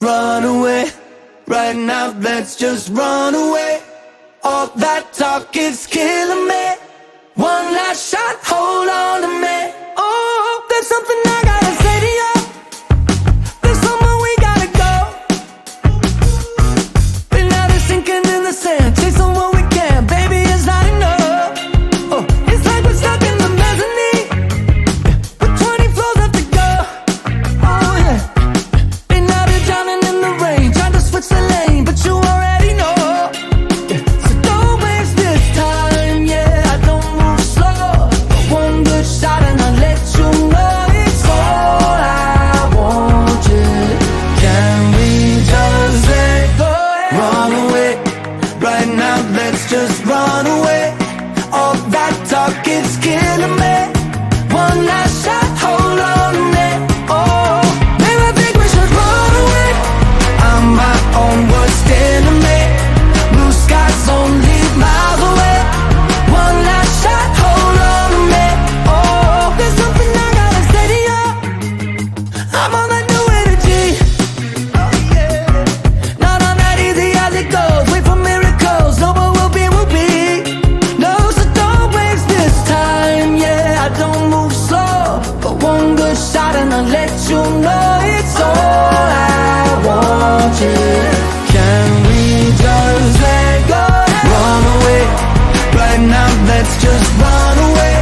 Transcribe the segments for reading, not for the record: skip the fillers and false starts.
run away. Right now, let's just run away. All that talk is killing me. One last shot, hold on to me. Oh, there's something I gotta say to you. There's somewhere we gotta go. Been out of sinking in the sand, chasing what we can. Baby, it's not enough. Oh, it's like we're stuck in the mezzanine with 20 floors left to go. Oh yeah. Been out of drowning in the rain, trying to switch the lane, but you already know. So don't waste this time, yeah. I don't move slow. One good shot and I'll let you know it's all I want you. Can we just let go? Run away. Right now, let's just run away. All that talk is killing me. One last shot, hold on to me. Oh, maybe I think we should run away. I'm my own worst enemy. Blue skies only miles away. One last shot, hold on to me. Oh, there's something I gotta say to you. I'm on that new energy. Oh yeah. Not on that easy as it goes. Wait for miracles. No, but we'll be. No, so don't waste this time. Yeah, I don't move slow, but one good shot and I'll let you know it's all I want you. Can we just let go? Run away. Right now, let's just run away.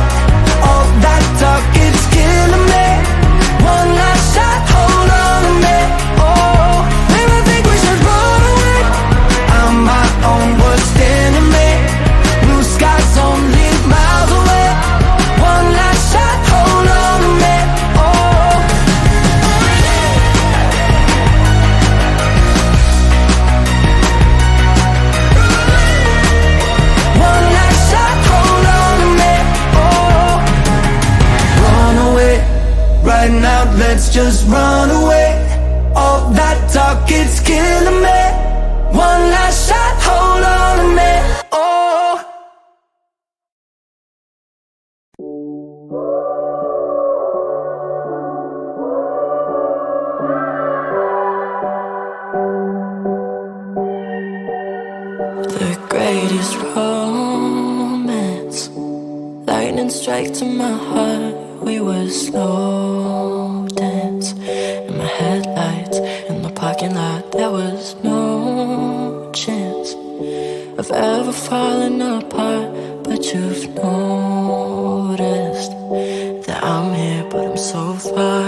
All that talk is killing me. One last shot, hold on to me. Oh, maybe I think we should run away. I'm my own worst enemy. Blue skies only miles away. One last shot, hold on to me. Oh, one last shot, hold on to me. Oh, run away. Right now, let's just run away. All that talk, it's killing me. One last shot, hold on to me. Oh. The greatest romance, lightning strike to my heart. We were slow dance in my headlights in the parking lot. There was no chance of ever falling apart, but you've noticed that I'm here, but I'm so far.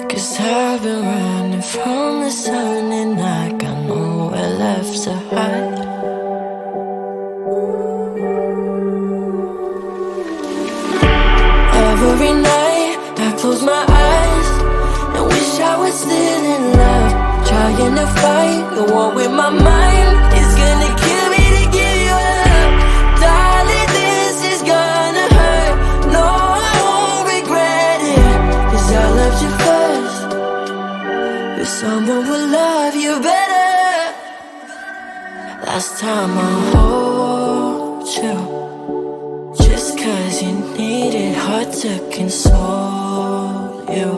'Cause I've been running from the sun and I got nowhere left to hide. Every night I close my eyes and wish I was still in love, trying to fight the war with my mind. It's gonna kill me to give you up, darling. This is gonna hurt. No, I won't regret it, 'cause I loved you first, but someone will love you better. Last time I hold you, just 'cause you need it, hard to console you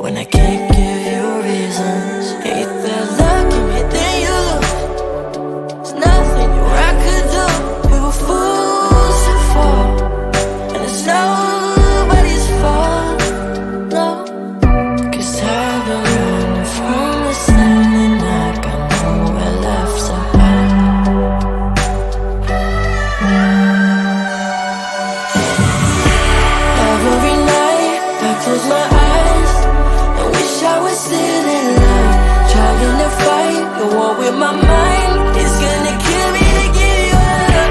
when I can't give you reasons. Hate that luck in me, then you lose. There's nothing you or I could do. We were fools to fall, and it's nobody's fault, no. 'Cause I've been running from the sun and I got nowhere left to hide. Every night I close my eyes and wish I was still in love, trying to fight the war with my mind. It's gonna kill me to give you up,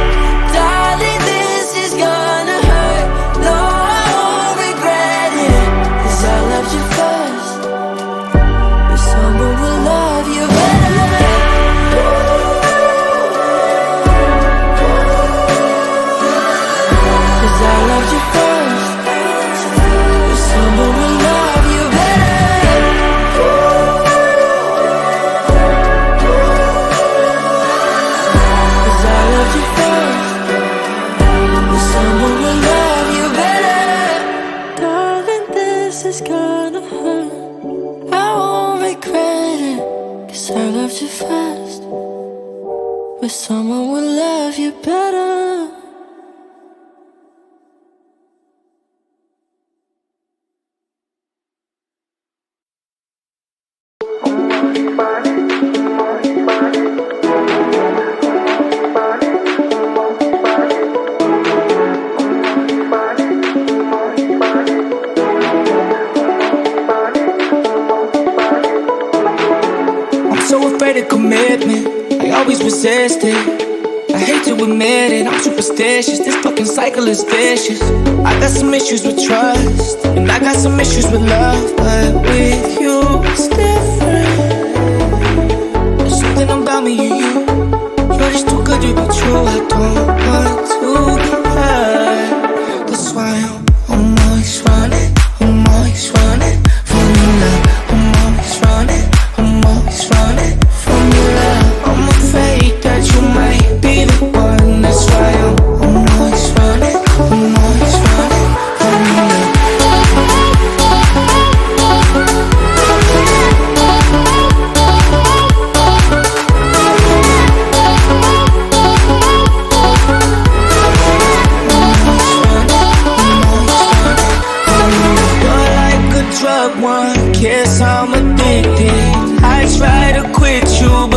darling. This is gonna hurt. No, I won't regret it, 'cause I loved you first, but someone will love you better. 'Cause I loved you first, but someone will love you better. with someone will love you better. So afraid of commitment, I always resist it. I hate to admit it, I'm superstitious. This fucking cycle is vicious. I got some issues with trust, and I got some issues with love. But with you, it's different. There's something about me and you. You're just too good to be true. I don't want to be hurt. That's why I'm always running. I'm always running from your love. I'm always running. I'm always running from your love. I'm afraid that you might be the one. That's why I'm always running. I'm always running from your love. You're like a drug, one kiss, I'm addicted. I try to quit you, but